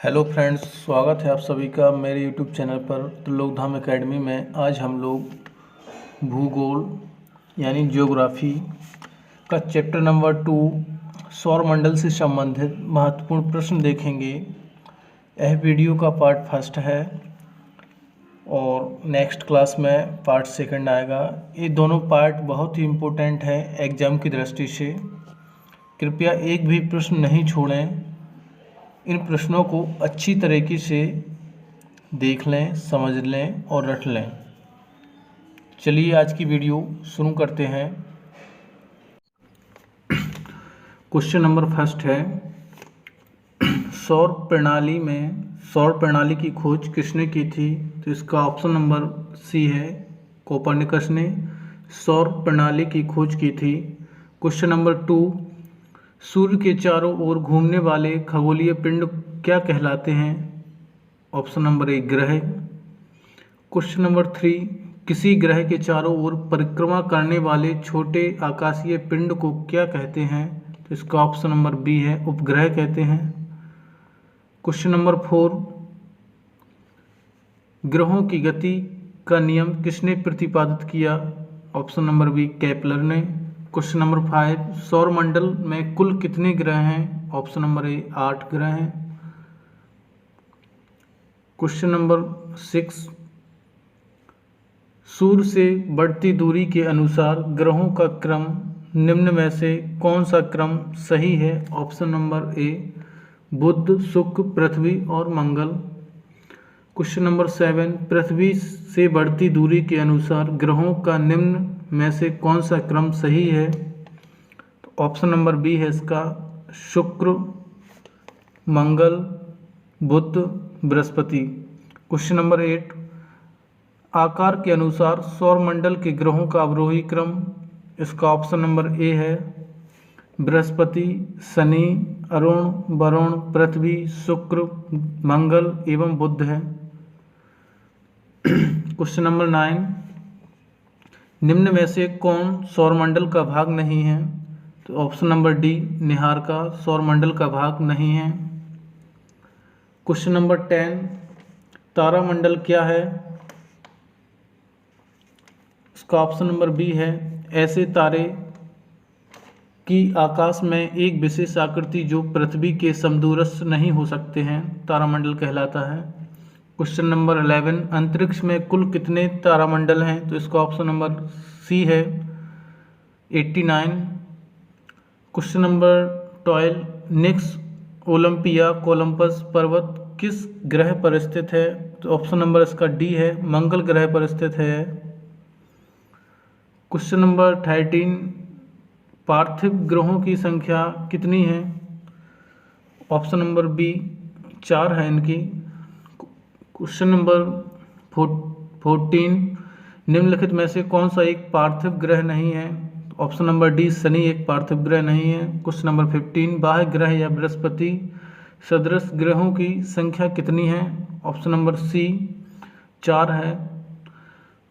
Hello friends, स्वागत है आप सभी का मेरे यूट्यूब चैनल पर त्रिलोकधाम एकेडमी में। आज हम लोग भूगोल यानी ज्योग्राफी का चैप्टर नंबर 2 सौरमंडल से संबंधित महत्वपूर्ण प्रश्न देखेंगे। यह वीडियो का पार्ट फर्स्ट है और नेक्स्ट क्लास में पार्ट सेकंड आएगा। ये दोनों पार्ट बहुत ही इम्पोर्टेंट है एग्ज़ाम की दृष्टि से। कृपया एक भी प्रश्न नहीं छोड़ें। इन प्रश्नों को अच्छी तरीके से देख लें, समझ लें और रट लें। चलिए आज की वीडियो शुरू करते हैं। क्वेश्चन नंबर फर्स्ट है, सौर प्रणाली की खोज किसने की थी? तो इसका ऑप्शन नंबर सी है, कोपरनिकस ने सौर प्रणाली की खोज की थी। क्वेश्चन नंबर 2, सूर्य के चारों ओर घूमने वाले खगोलीय पिंड क्या कहलाते हैं? ऑप्शन नंबर ए, ग्रह। क्वेश्चन नंबर 3, किसी ग्रह के चारों ओर परिक्रमा करने वाले छोटे आकाशीय पिंड को क्या कहते हैं? तो इसका ऑप्शन नंबर बी है, उपग्रह कहते हैं। क्वेश्चन नंबर 4, ग्रहों की गति का नियम किसने प्रतिपादित किया? ऑप्शन नंबर बी, केपलर ने। क्वेश्चन नंबर 5, सौरमंडल में कुल कितने ग्रह हैं? ऑप्शन नंबर ए, 8 ग्रह हैं। क्वेश्चन नंबर 6, सूर्य से बढ़ती दूरी के अनुसार ग्रहों का क्रम निम्न में से कौन सा क्रम सही है? ऑप्शन नंबर ए, बुध, शुक्र, पृथ्वी और मंगल। क्वेश्चन नंबर 7, पृथ्वी से बढ़ती दूरी के अनुसार ग्रहों का निम्न में से कौन सा क्रम सही है? तो ऑप्शन नंबर बी है इसका, शुक्र, मंगल, बुध, बृहस्पति। क्वेश्चन नंबर 8, आकार के अनुसार सौरमंडल के ग्रहों का अवरोही क्रम? इसका ऑप्शन नंबर ए है, बृहस्पति, शनि, अरुण, वरुण, पृथ्वी, शुक्र, मंगल एवं बुध है। क्वेश्चन नंबर 9, निम्न में से कौन सौरमंडल का भाग नहीं है? तो ऑप्शन नंबर डी, निहारिका सौरमंडल का भाग नहीं है। क्वेश्चन नंबर 10, तारामंडल क्या है? इसका ऑप्शन नंबर बी है, ऐसे तारे की आकाश में एक विशेष आकृति जो पृथ्वी के समदूरस्थ नहीं हो सकते हैं, तारामंडल कहलाता है। क्वेश्चन नंबर 11, अंतरिक्ष में कुल कितने तारामंडल हैं? तो इसका ऑप्शन नंबर सी है, 89। क्वेश्चन नंबर 12, निक्स ओलंपिया कोलंबस पर्वत किस ग्रह पर स्थित है? तो ऑप्शन नंबर इसका डी है, मंगल ग्रह पर स्थित है। क्वेश्चन नंबर 13, पार्थिव ग्रहों की संख्या कितनी है? ऑप्शन नंबर बी, 4 है इनकी। क्वेश्चन नंबर 14, निम्नलिखित में से कौन सा एक पार्थिव ग्रह नहीं है? ऑप्शन नंबर डी, शनि एक पार्थिव ग्रह नहीं है। क्वेश्चन नंबर 15, बाह्य ग्रह या बृहस्पति सदृश ग्रहों की संख्या कितनी है? ऑप्शन नंबर सी, 4 है।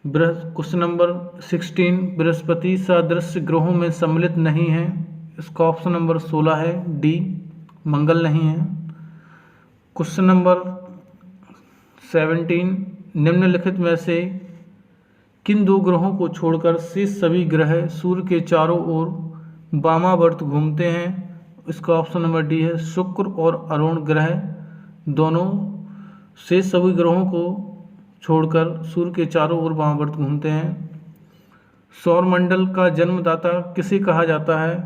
क्वेश्चन नंबर 16, बृहस्पति सदृश ग्रहों में सम्मिलित नहीं है। इसका ऑप्शन नंबर 16 है, डी, मंगल नहीं है। क्वेश्चन नंबर 17, निम्नलिखित में से किन 2 ग्रहों को छोड़कर शेष सभी ग्रह सूर्य के चारों ओर वामावर्त घूमते हैं? इसका ऑप्शन नंबर डी है, शुक्र और अरुण ग्रह दोनों शेष सभी ग्रहों को छोड़कर सूर्य के चारों ओर वामावर्त घूमते हैं। सौरमंडल का जन्मदाता किसे कहा जाता है?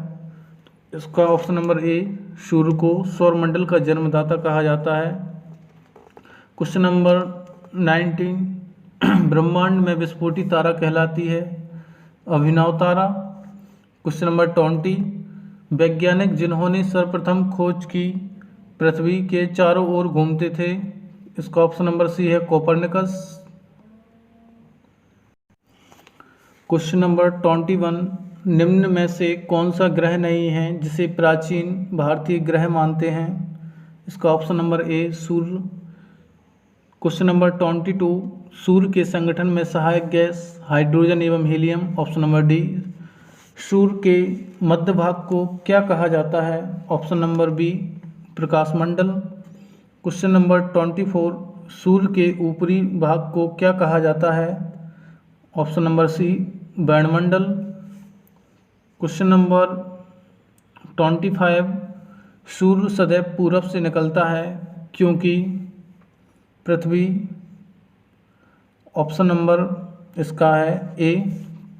इसका ऑप्शन नंबर ए, सूर्य को सौरमंडल का जन्मदाता कहा जाता है। क्वेश्चन नंबर 19, ब्रह्मांड में विस्फोटी तारा कहलाती है अभिनव तारा। क्वेश्चन नंबर 20, वैज्ञानिक जिन्होंने सर्वप्रथम खोज की पृथ्वी के चारों ओर घूमते थे? इसका ऑप्शन नंबर सी है, कोपरनिकस। क्वेश्चन नंबर 21, निम्न में से कौन सा ग्रह नहीं है जिसे प्राचीन भारतीय ग्रह मानते हैं? इसका ऑप्शन नंबर ए, सूर्य। क्वेश्चन नंबर 22, सूर्य के संगठन में सहायक गैस हाइड्रोजन एवं हीलियम। ऑप्शन नंबर डी, सूर्य के मध्य भाग को क्या कहा जाता है? ऑप्शन नंबर बी, प्रकाश मंडल। क्वेश्चन नंबर 24, सूर्य के ऊपरी भाग को क्या कहा जाता है? ऑप्शन नंबर सी, बैंडमंडल। क्वेश्चन नंबर 25, सूर्य सदैव पूरब से निकलता है क्योंकि पृथ्वी। ऑप्शन नंबर इसका है ए,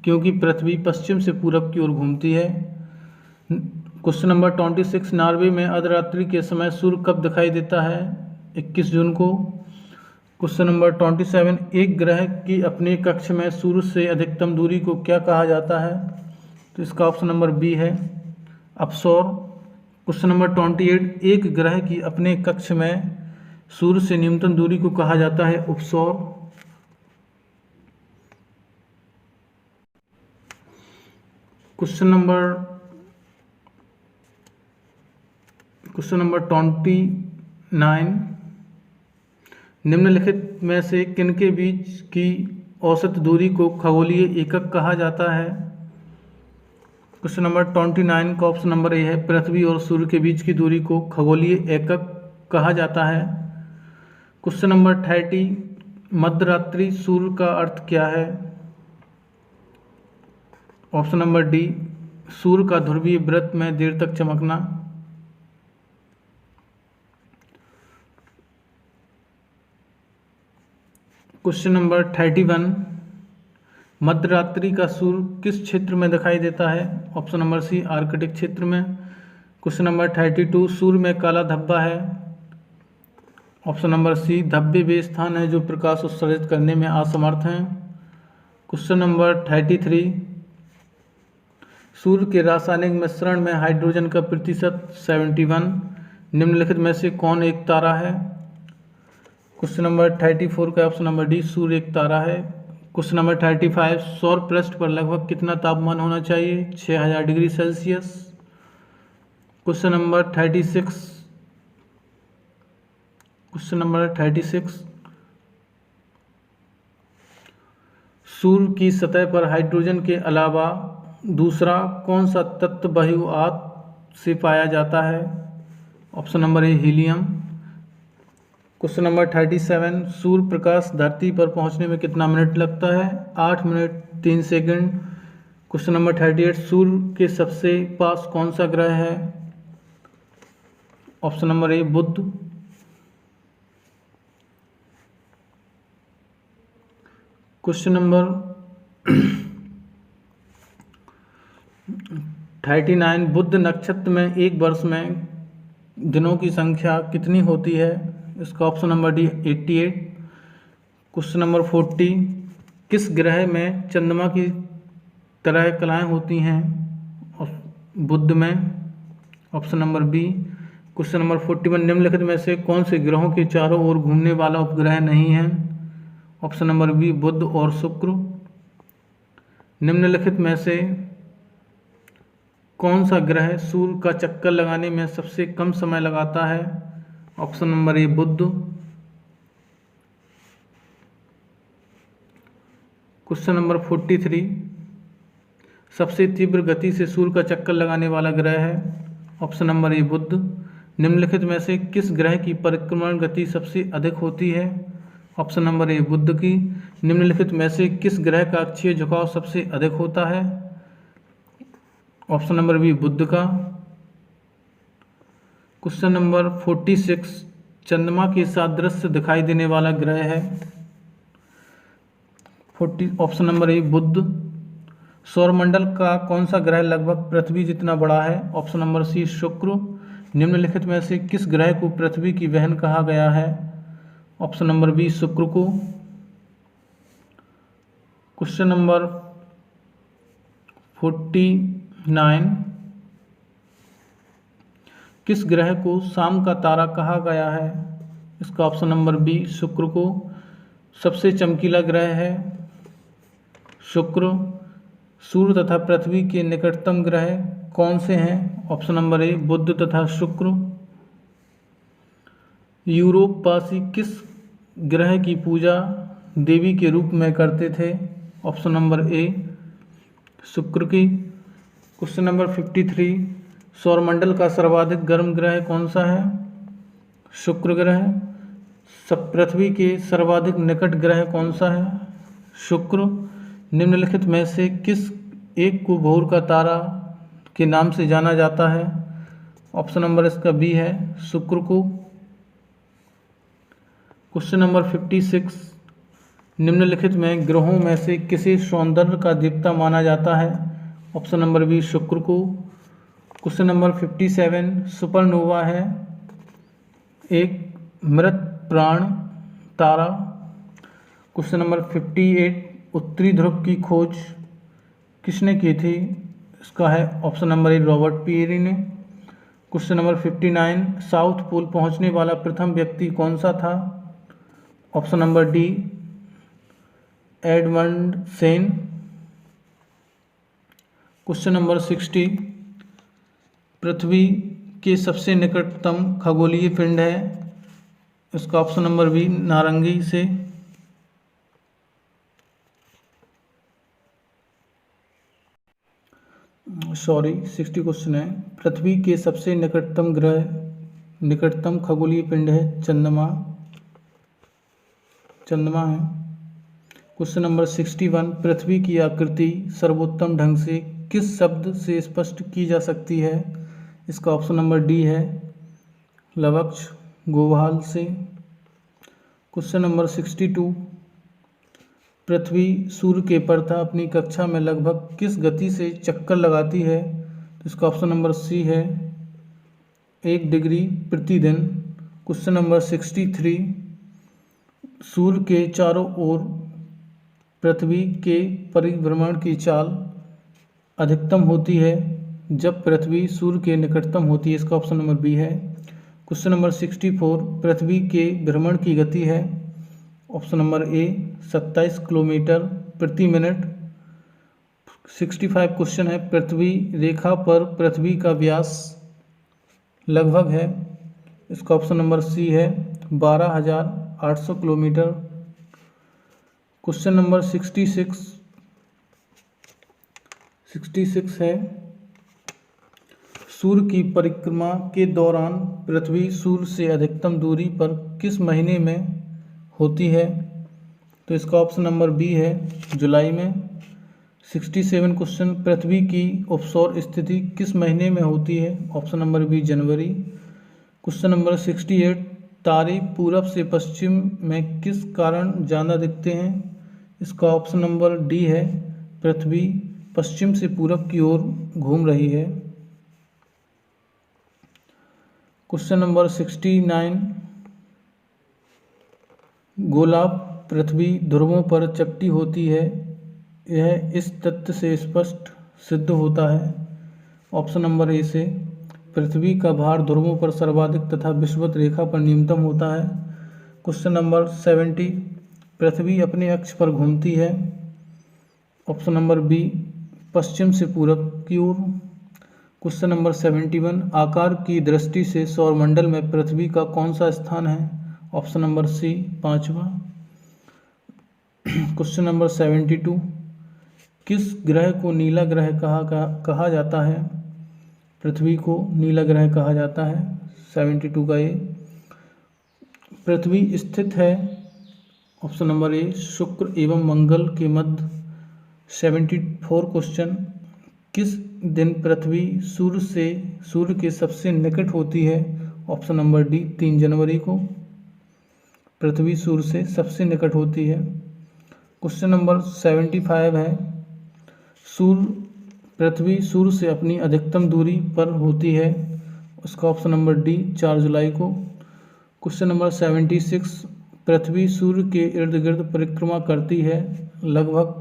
क्योंकि पृथ्वी पश्चिम से पूरब की ओर घूमती है। क्वेश्चन नंबर 26, नॉर्वे में अर्धरात्रि के समय सूर्य कब दिखाई देता है? 21 जून को। क्वेश्चन नंबर 27, एक ग्रह की अपने कक्ष में सूर्य से अधिकतम दूरी को क्या कहा जाता है? तो इसका ऑप्शन नंबर बी है, अपसौर। क्वेश्चन नंबर 28, एक ग्रह की अपने कक्ष में सूर्य से न्यूनतम दूरी को कहा जाता है उपसौर। क्वेश्चन नंबर 29, निम्नलिखित में से किनके बीच की औसत दूरी को खगोलीय एकक कहा जाता है? क्वेश्चन नंबर 29 का ऑप्शन नंबर ए है, पृथ्वी और सूर्य के बीच की दूरी को खगोलीय एकक कहा जाता है। क्वेश्चन नंबर 30, मध्यरात्रि सूर्य का अर्थ क्या है? ऑप्शन नंबर डी, सूर्य का ध्रुवीय वृत्त में देर तक चमकना। क्वेश्चन नंबर 31, मध्यरात्रि का सूर्य किस क्षेत्र में दिखाई देता है? ऑप्शन नंबर सी, आर्कटिक क्षेत्र में। क्वेश्चन नंबर 32, सूर्य में काला धब्बा है। ऑप्शन नंबर सी, धब्बे वे स्थान है जो प्रकाश उत्सर्जित करने में असमर्थ हैं। क्वेश्चन नंबर 33, सूर्य के रासायनिक मिश्रण में हाइड्रोजन का प्रतिशत 71। निम्नलिखित में से कौन एक तारा है? क्वेश्चन नंबर 34 का ऑप्शन नंबर डी, सूर्य एक तारा है। क्वेश्चन नंबर 35, सौर पृष्ठ पर लगभग कितना तापमान होना चाहिए? 6000 डिग्री सेल्सियस। क्वेश्चन नंबर 36, सूर्य की सतह पर हाइड्रोजन के अलावा दूसरा कौन सा तत्व बहुआत से पाया जाता है? Option number A, helium. Question number 37, सूर्य प्रकाश धरती पर पहुंचने में कितना मिनट लगता है? 8 मिनट 3 सेकंड। क्वेश्चन नंबर 38, सूर्य के सबसे पास कौन सा ग्रह है? ऑप्शन नंबर ए, बुध। क्वेश्चन नंबर 39, बुध नक्षत्र में एक वर्ष में दिनों की संख्या कितनी होती है? इसका option number D, 88। Question number 40, किस ग्रह में चंद्रमा की तरह कलाएं होती हैं? बुध में। Option number B. Question number 41, निम्नलिखित में से कौन से ग्रहों के चारों ओर घूमने वाला उपग्रह नहीं है? ऑप्शन नंबर बी, बुध और शुक्र। निम्नलिखित में से कौन सा ग्रह सूर्य का चक्कर लगाने में सबसे कम समय लगाता है? ऑप्शन नंबर ए, बुध। क्वेश्चन नंबर 43, सबसे तीव्र गति से सूर्य का चक्कर लगाने वाला ग्रह है? ऑप्शन नंबर ए, बुध। निम्नलिखित में से किस ग्रह की परिक्रमण गति सबसे अधिक होती है? ऑप्शन नंबर ए, बुध की। निम्नलिखित में से किस ग्रह का अक्षीय झुकाव सबसे अधिक होता है? ऑप्शन नंबर बी, बुध का। क्वेश्चन नंबर 46, चंद्रमा के सादृश्य दिखाई देने वाला ग्रह है? ऑप्शन नंबर ए, बुध। सौरमंडल का कौन सा ग्रह लगभग पृथ्वी जितना बड़ा है? ऑप्शन नंबर सी, शुक्र। निम्नलिखित में से किस ग्रह को पृथ्वी की बहन कहा गया है? ऑप्शन नंबर बी, शुक्र को। क्वेश्चन नंबर 49, किस ग्रह को शाम का तारा कहा गया है? इसका ऑप्शन नंबर बी, शुक्र को। सबसे चमकीला ग्रह है शुक्र। सूर्य तथा पृथ्वी के निकटतम ग्रह कौन से हैं? ऑप्शन नंबर ए, बुध तथा शुक्र। यूरोपवासी किस ग्रह की पूजा देवी के रूप में करते थे? ऑप्शन नंबर ए, शुक्र की। क्वेश्चन नंबर 53, सौरमंडल का सर्वाधिक गर्म ग्रह कौन सा है? शुक्र ग्रह। पृथ्वी के सर्वाधिक निकट ग्रह कौन सा है? शुक्र। निम्नलिखित में से किस एक को भोर का तारा के नाम से जाना जाता है? ऑप्शन नंबर इसका बी है, शुक्र को। क्वेश्चन नंबर 56, निम्नलिखित में ग्रहों में से किसे सौंदर्य का देवता माना जाता है? ऑप्शन नंबर बी, शुक्र को। क्वेश्चन नंबर 57, सुपरनोवा है एक मृत प्राण तारा। क्वेश्चन नंबर 58, उत्तरी ध्रुव की खोज किसने की थी? इसका है option number A, Robert Peary ने। क्वेश्चन नंबर 59, साउथ पोल पहुंचने वाला प्रथम व्यक्ति कौन सा था? Option number D, Edmund Sen. Question number 60, पृथ्वी के सबसे निकटतम खगोलीय पिंड है? इसका ऑप्शन नंबर बी, नारंगी से। सॉरी 60 क्वेश्चन है, पृथ्वी के सबसे निकटतम खगोलीय पिंड है चंद्रमा है। क्वेश्चन नंबर 61, पृथ्वी की आकृति सर्वोत्तम ढंग से किस शब्द से स्पष्ट की जा सकती है? इसका ऑप्शन नंबर डी है, लवक्ष गोवाल से। क्वेश्चन नंबर 62, पृथ्वी सूर्य के परितः अपनी कक्षा में लगभग किस गति से चक्कर लगाती है? तो इसका ऑप्शन नंबर सी है, 1 डिग्री प्रतिदिन। क्वेश्चन नंबर 63, सूर्य के चारों ओर पृथ्वी के परिभ्रमण की चाल अधिकतम होती है जब पृथ्वी सूर्य के निकटतम होती है। इसका ऑप्शन नंबर बी है। क्वेश्चन नंबर 64, पृथ्वी के भ्रमण की गति है? ऑप्शन नंबर ए, 27 किलोमीटर प्रति मिनट। 65 क्वेश्चन है, पृथ्वी रेखा पर पृथ्वी का व्यास लगभग है? इसका ऑप्शन नंबर सी है, 12,800 किलोमीटर। क्वेश्चन नंबर 66 है, सूर्य की परिक्रमा के दौरान पृथ्वी सूर्य से अधिकतम दूरी पर किस महीने में होती है? तो इसका ऑप्शन नंबर बी है, जुलाई में। 67 क्वेश्चन, पृथ्वी की ऑफशोर स्थिति किस महीने में होती है? ऑप्शन नंबर बी, जनवरी। क्वेश्चन नंबर 68, तारे पूरब से पश्चिम में किस कारण ज़्यादा दिखते हैं? इसका ऑप्शन नंबर डी है, पृथ्वी पश्चिम से पूरब की ओर घूम रही है। क्वेश्चन नंबर 69, गोलाभ पृथ्वी ध्रुवों पर चपटी होती है, यह इस तथ्य से स्पष्ट सिद्ध होता है? ऑप्शन नंबर ए से, पृथ्वी का भार ध्रुवों पर सर्वाधिक तथा विषुवत रेखा पर न्यूनतम होता है। क्वेश्चन नंबर 70, पृथ्वी अपने अक्ष पर घूमती है? ऑप्शन नंबर बी, पश्चिम से पूरब की ओर। क्वेश्चन नंबर 71, आकार की दृष्टि से सौरमंडल में पृथ्वी का कौन सा स्थान है? ऑप्शन नंबर सी, 5वां। क्वेश्चन नंबर 72, किस ग्रह को नीला ग्रह कहा जाता है? पृथ्वी को नीला ग्रह कहा जाता है। 72 का ये। पृथ्वी स्थित है, ऑप्शन नंबर ए, शुक्र एवं मंगल के मध्य। 74 क्वेश्चन, किस दिन पृथ्वी सूर्य के सबसे निकट होती है? ऑप्शन नंबर डी, 3 जनवरी को पृथ्वी सूर्य से सबसे निकट होती है। क्वेश्चन नंबर 75 है, पृथ्वी सूर्य से अपनी अधिकतम दूरी पर होती है? उसका ऑप्शन नंबर डी, 4 जुलाई को। क्वेश्चन नंबर 76, पृथ्वी सूर्य के इर्द गिर्द परिक्रमा करती है लगभग?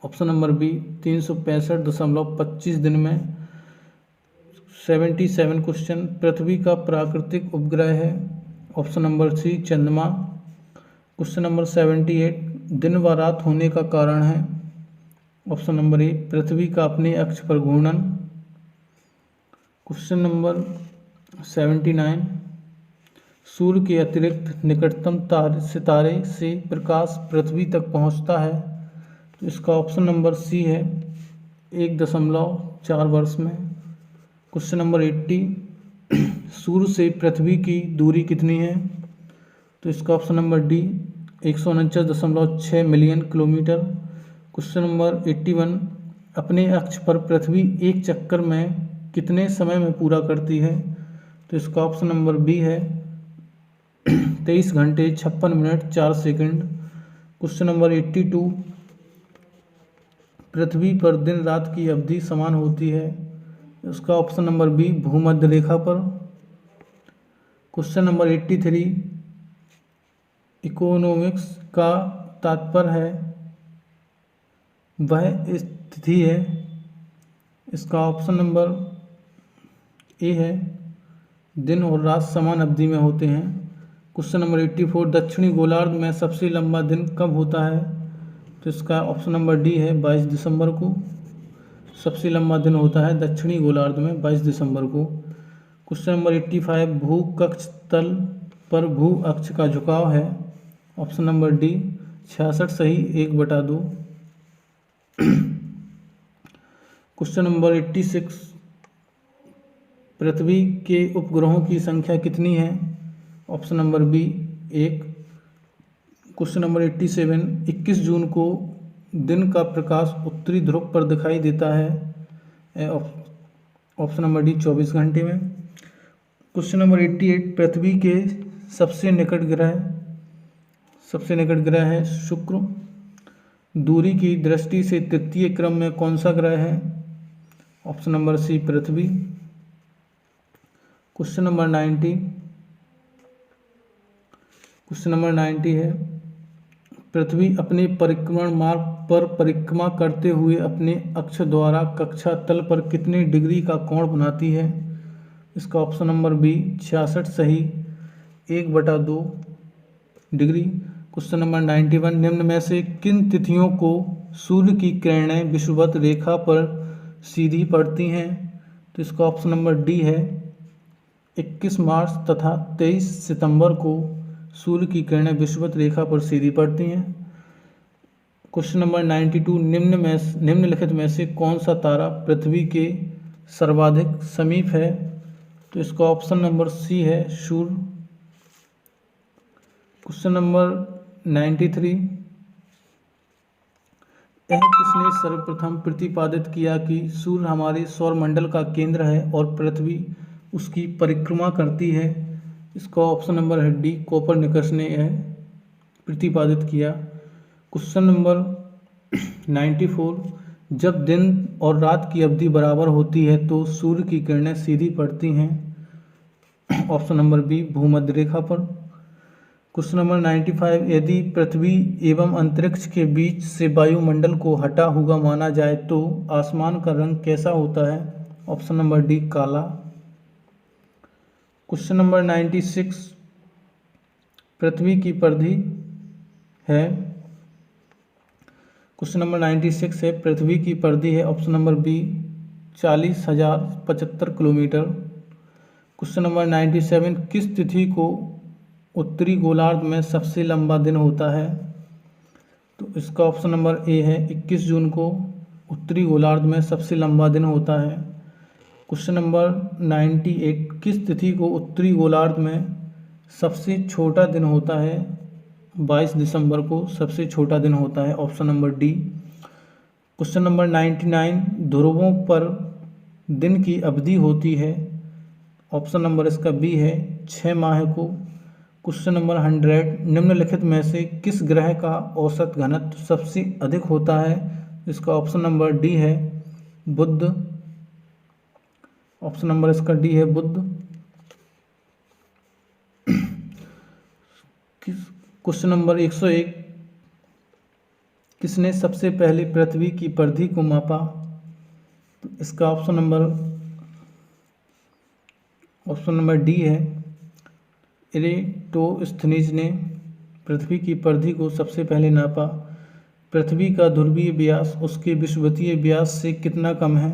ऑप्शन नंबर बी, 365.25 दिन में। 77 क्वेश्चन, पृथ्वी का प्राकृतिक उपग्रह है? ऑप्शन नंबर सी, चंद्रमा। क्वेश्चन नंबर 78, दिन व रात होने का कारण है? ऑप्शन नंबर ए, पृथ्वी का अपने अक्ष पर घूर्णन। क्वेश्चन नंबर 79, सूर्य के अतिरिक्त निकटतम सितारे से प्रकाश पृथ्वी तक पहुंचता है? तो इसका ऑप्शन नंबर सी है, 1.4 वर्ष में। क्वेश्चन नंबर 80, सूर्य से पृथ्वी की दूरी कितनी है? तो इसका option number D 149.6 million kilometre. Question number 81, अपने अक्ष पर पृथ्वी एक चक्कर में कितने समय में पूरा करती है? तो इसका ऑप्शन नंबर बी है 23 घंटे 56 मिनट 4 सेकंड। क्वेश्चन नंबर 82, पृथ्वी पर दिन रात की अवधि समान होती है? इसका ऑप्शन नंबर बी भूमध्य रेखा पर। क्वेश्चन नंबर 83, इकोनॉमिक्स का तात्पर्य है वह स्थिति है? इसका ऑप्शन नंबर ए है दिन और रात समान अवधि में होते हैं। क्वेश्चन नंबर 84, दक्षिणी गोलार्ध में सबसे लंबा दिन कब होता है? तो इसका ऑप्शन नंबर डी है 22 दिसंबर को सबसे लंबा दिन होता है दक्षिणी गोलार्ध में 22 दिसंबर को। क्वेश्चन नंबर 85, भू कक्ष तल पर भू अक्ष का झुकाव है? ऑप्शन नंबर डी 66 सही 1/2। क्वेश्चन नंबर 86, पृथ्वी के उपग्रहों की संख्या कितनी है? Option number B 1। Question number 87, 21 जून को दिन का प्रकाश उत्तरी ध्रुव पर दिखाई देता है? ऑप्शन नंबर डी 24 घंटे में। क्वेश्चन नंबर 88, पृथ्वी के सबसे निकट ग्रह है शुक्र। दूरी की दृष्टि से तृतीय क्रम में कौन सा ग्रह है? ऑप्शन नंबर सी पृथ्वी। क्वेश्चन नंबर 90 है, पृथ्वी अपने परिक्रमण मार्ग पर परिक्रमा करते हुए अपने अक्ष द्वारा कक्षा तल पर कितने डिग्री का कोण बनाती है? इसका ऑप्शन नंबर बी 66 सही 1/2 डिग्री। क्वेश्चन नंबर 91, निम्न में से किन तिथियों को सूर्य की किरणें विषुवत रेखा पर सीधी पड़ती हैं? तो इसका ऑप्शन नंबर डी है 21 मार्च तथा 23 सितंबर को सूर्य की किरणें विषुवत रेखा पर सीधी पड़ती हैं। क्वेश्चन नंबर 92, निम्नलिखित में से कौन सा तारा पृथ्वी के सर्वाधिक समीप है? तो इसका ऑप्शन नंबर सी है सूर्य। क्वेश्चन नंबर 93, यह किसने सर्वप्रथम प्रतिपादित किया कि सूर्य हमारे सौरमंडल का केंद्र है और पृथ्वी उसकी परिक्रमा करती है? इसका ऑप्शन नंबर है डी कोपरनिकस ने यह प्रतिपादित किया। क्वेश्चन नंबर 94, जब दिन और रात की अवधि बराबर होती है तो सूर्य की किरणें सीधी पड़ती हैं? ऑप्शन नंबर बी भूमध्य रेखा पर। क्वेश्चन नंबर 95, यदि पृथ्वी एवं अंतरिक्ष के बीच से वायुमंडल को हटा हुआ माना जाए तो आसमान का रंग कैसा होता है? ऑप्शन नंबर डी काला। क्वेश्चन नंबर 96, पृथ्वी की परिधि है? क्वेश्चन नंबर 96 है पृथ्वी की परिधि है option number B 40,075 kilometre. Question number 97, किस तिथि को उत्तरी गोलार्ध में सबसे लंबा दिन होता है? तो इसका ऑप्शन नंबर ए है 21 जून को उत्तरी गोलार्ध में सबसे लंबा दिन होता है। क्वेश्चन नंबर 98, किस तिथि को उत्तरी गोलार्ध में सबसे छोटा दिन होता है? 22 दिसंबर को सबसे छोटा दिन होता है, option number D. Question number 99, ध्रुवों पर दिन की अवधि होती है? ऑप्शन नंबर इसका बी है 6 माह को। क्वेश्चन नंबर 100, निम्नलिखित में से किस ग्रह का औसत घनत्व सबसे अधिक होता है? इसका ऑप्शन नंबर डी है बुध। ऑप्शन नंबर इसका डी है बुध। क्वेश्चन नंबर 101, किसने सबसे पहले पृथ्वी की परिधि को मापा? इसका ऑप्शन नंबर डी है इरेटोस्थनीज ने पृथ्वी की परिधि को सबसे पहले नापा। पृथ्वी का ध्रुवीय व्यास उसके विषुवतीय व्यास से कितना कम है?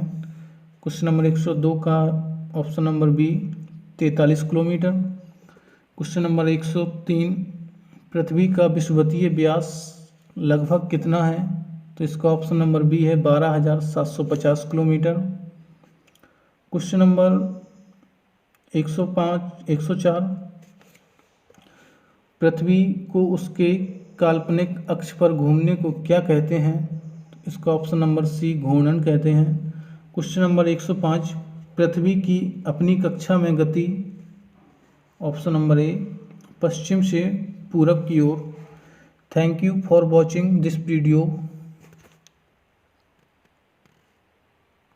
क्वेश्चन नंबर 102 का option number B 43 kilometre. Question number 103, पृथ्वी का विषुवतीय व्यास लगभग कितना है? तो इसका ऑप्शन नंबर बी है 12,750 किलोमीटर। क्वेश्चन नंबर 105 104 पृथ्वी को उसके काल्पनिक अक्ष पर घूमने को क्या कहते हैं? इसका ऑप्शन नंबर सी घूर्णन कहते हैं। क्वेश्चन नंबर 105 पृथ्वी की अपनी कक्षा में गति, ऑप्शन नंबर ए पश्चिम से पूरब की ओर। Thank you for watching this video.